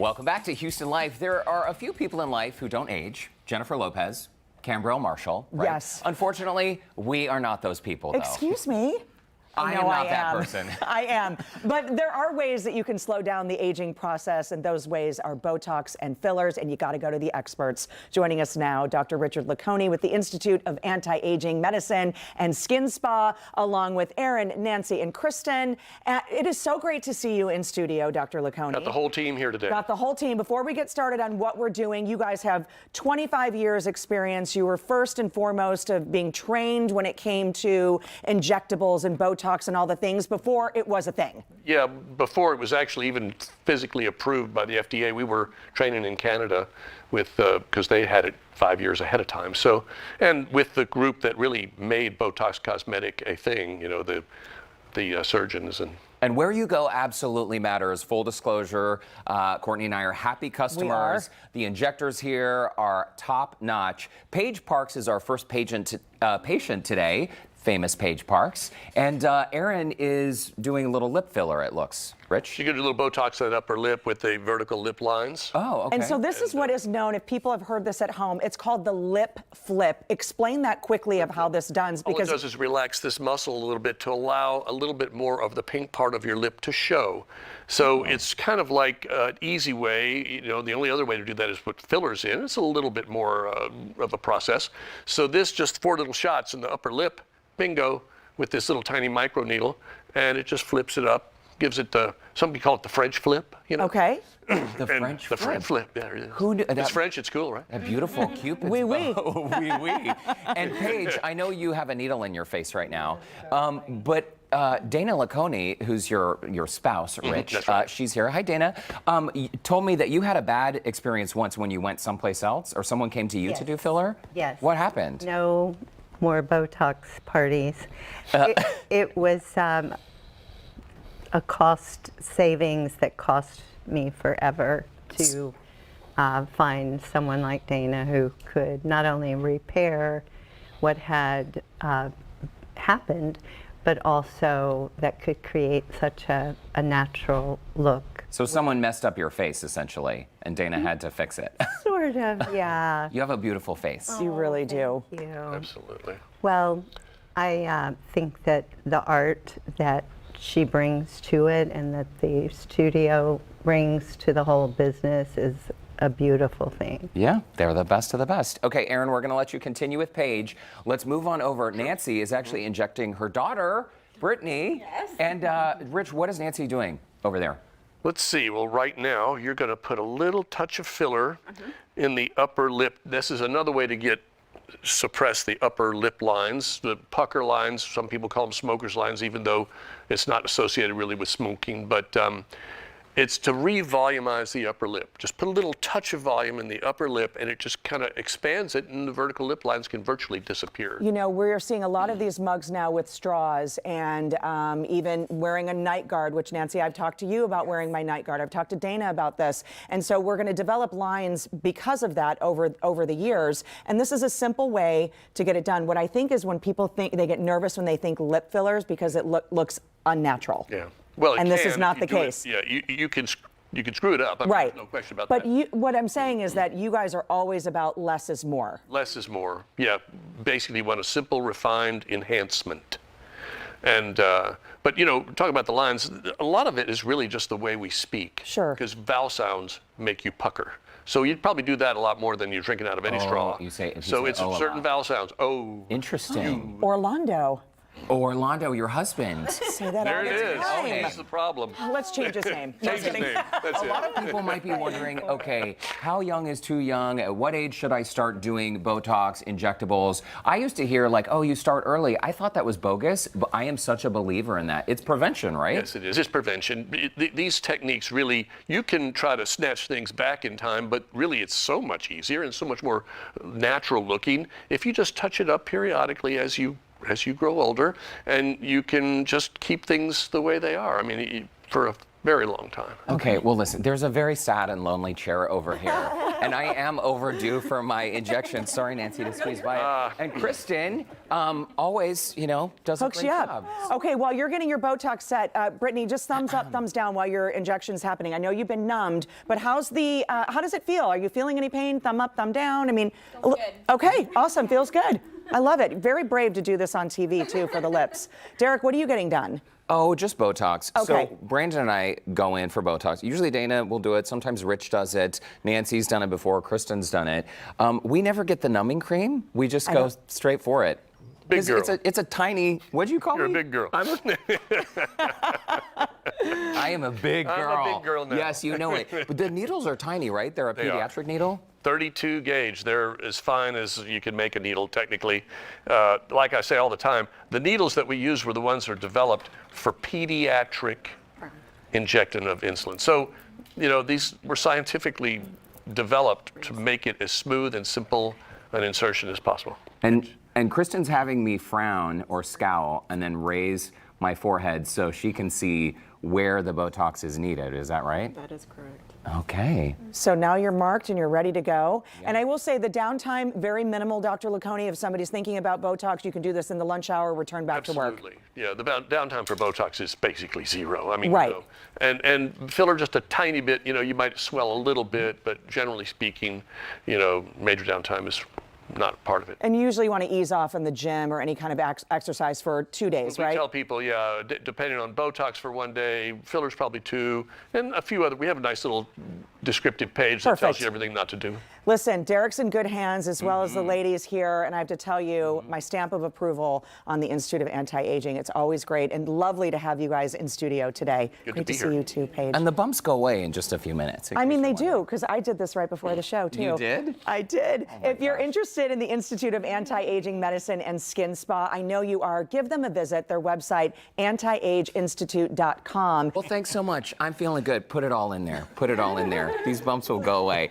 Welcome back to Houston Life. There are a few people in life who don't age. Jennifer Lopez, Cambrell Marshall. Right? Yes. Unfortunately, we are not those people, though. Excuse me? I am not that person. I am. But there are ways that you can slow down the aging process, and those ways are Botox and fillers, and you got to go to the experts. Joining us now, Dr. Richard Laconi with the Institute of Anti-Aging Medicine and Skin Spa, along with Aaron, Nancy, and Kristen. It is so great to see you in studio, Dr. Laconi. Got the whole team here today. Got the whole team. Before we get started on what we're doing, you guys have 25 years experience. You were first and foremost of being trained when it came to injectables and Botox and all the things before it was a thing. Yeah, before it was actually even physically approved by the FDA. We were training in Canada with, because they had it 5 years ahead of time. So, and with the group that really made Botox Cosmetic a thing, you know, the surgeons And where you go absolutely matters. Full disclosure, Courtney and I are happy customers. The injectors here are top notch. Paige Parks is our first patient today. Famous Paige Parks. And Aaron is doing a little lip filler, it looks. Rich? You can do a little Botox on the upper lip with the vertical lip lines. Oh, okay. And so this is what is known, if people have heard this at home, it's called the lip flip. Explain that quickly of how this does. Because all it does is relax this muscle a little bit to allow a little bit more of the pink part of your lip to show. So it's kind of like an easy way, you know, the only other way to do that is put fillers in. It's a little bit more of a process. So this just 4 little shots in the upper lip, bingo, with this little tiny micro needle, and it just flips it up, gives it the, some people call it the French flip, you know. Okay. The French flip. The French flip, there it is. Who knew, it's French, it's cool, right? A beautiful Cupid's Oui, oui. bow. Oui, oui. And Paige, I know you have a needle in your face right now, but Dana Laconi, who's your spouse, Rich, that's right. she's here. Hi, Dana. Told me that you had a bad experience once when you went someplace else, or someone came to you Yes. to do filler? Yes. What happened? No more Botox parties. It was a cost savings that cost me forever to find someone like Dana who could not only repair what had happened, but also that could create such a natural look. So someone messed up your face, essentially, and Dana had to fix it. Sort of, yeah. You have a beautiful face. You really do. Thank you. Absolutely. Well, I think that the art that she brings to it and that the studio brings to the whole business is a beautiful thing. Yeah, they're the best of the best. Okay, Aaron, we're going to let you continue with Paige. Let's move on over. Nancy is actually injecting her daughter, Brittany. Yes. And Rich, what is Nancy doing over there? Let's see, well, right now, you're gonna put a little touch of filler in the upper lip. This is another way to suppress the upper lip lines, the pucker lines. Some people call them smoker's lines, even though it's not associated really with smoking, but it's to re-volumize the upper lip. Just put a little touch of volume in the upper lip and it just kind of expands it, and the vertical lip lines can virtually disappear. You know, we're seeing a lot of these mugs now with straws, and even wearing a night guard, which, Nancy, I've talked to you about wearing my night guard. I've talked to Dana about this. And so we're going to develop lines because of that over the years. And this is a simple way to get it done. What I think is when people think, they get nervous when they think lip fillers because it looks unnatural. Yeah. Well, and this is not the case. Yeah, you can screw it up. I mean, Right. no question about but that. But what I'm saying is that you guys are always about less is more. Less is more. Yeah, basically you want a simple, refined enhancement. And, but you know, talking about the lines, a lot of it is really just the way we speak. Sure. Because vowel sounds make you pucker. So you'd probably do that a lot more than you're drinking out of any straw. You say, so it's oh, certain vowel sounds. Oh. Interesting. Orlando. Orlando, your husband. Say that There all it the is. time. That's the problem. Let's change his name. Change his name. That's A it. lot of people might be wondering, okay, how young is too young? At what age should I start doing Botox injectables? I used to hear like, oh, you start early. I thought that was bogus, but I am such a believer in that. It's prevention, right? Yes, it is. It's prevention. These techniques really, you can try to snatch things back in time, but really it's so much easier and so much more natural looking if you just touch it up periodically as you grow older, and you can just keep things the way they are. I mean, for very long time. Okay, well, listen, there's a very sad and lonely chair over here, and I am overdue for my injection. Sorry, Nancy, to squeeze by it. And Kristen always, you know, does Hooks a great you up. job. Okay, while you're getting your Botox set, Brittany, just thumbs up, thumbs down while your injection's happening. I know you've been numbed, but how does it feel? Are you feeling any pain? Thumb up, thumb down? I mean, Feels good. Okay, awesome, feels good. I love it. Very brave to do this on TV too for the lips. Derek, what are you getting done? Oh, just Botox. Okay. So Brandon and I go in for Botox. Usually Dana will do it. Sometimes Rich does it. Nancy's done it before. Kristen's done it. We never get the numbing cream. We just go straight for it. Big 'Cause girl. It's a tiny. What'd you call You're a me? big girl. I am a big girl. I'm a big girl now. Yes, you know it. But the needles are tiny, right? They're a They are. pediatric needle. 32 gauge. They're as fine as you can make a needle technically. Like I say all the time, the needles that we use were the ones that are developed for pediatric injecting of insulin. So, you know, these were scientifically developed to make it as smooth and simple an insertion as possible. And Kristen's having me frown or scowl and then raise my forehead so she can see where the Botox is needed. Is that right? That is correct. Okay. So now you're marked and you're ready to go. And I will say the downtime, very minimal, Dr. Laconi. If somebody's thinking about Botox, you can do this in the lunch hour, return back to work. Absolutely. Yeah, the downtime for Botox is basically zero. I mean, Right. you know, and filler just a tiny bit, you know, you might swell a little bit, but generally speaking, you know, major downtime is not part of it. And you usually want to ease off in the gym or any kind of exercise for 2 days, We right? tell people, yeah, depending on Botox for 1 day, fillers probably 2, and a few other. We have a nice little descriptive page that tells Perfect. you everything not to do. Listen, Derek's in good hands as well as the ladies here, and I have to tell you, my stamp of approval on the Institute of Anti-Aging. It's always great and lovely to have you guys in studio today. Good to Great be to here. see you too, Paige. And the bumps go away in just a few minutes. in I case mean, you're they wondering. do, because I did this right before the show, too. You did? I did. my If you're gosh. interested in the Institute of Anti-Aging Medicine and Skin Spa, I know you are, give them a visit. Their website, antiageinstitute.com. Well, thanks so much. I'm feeling good. Put it all in there. Put it all in there. These bumps will go away.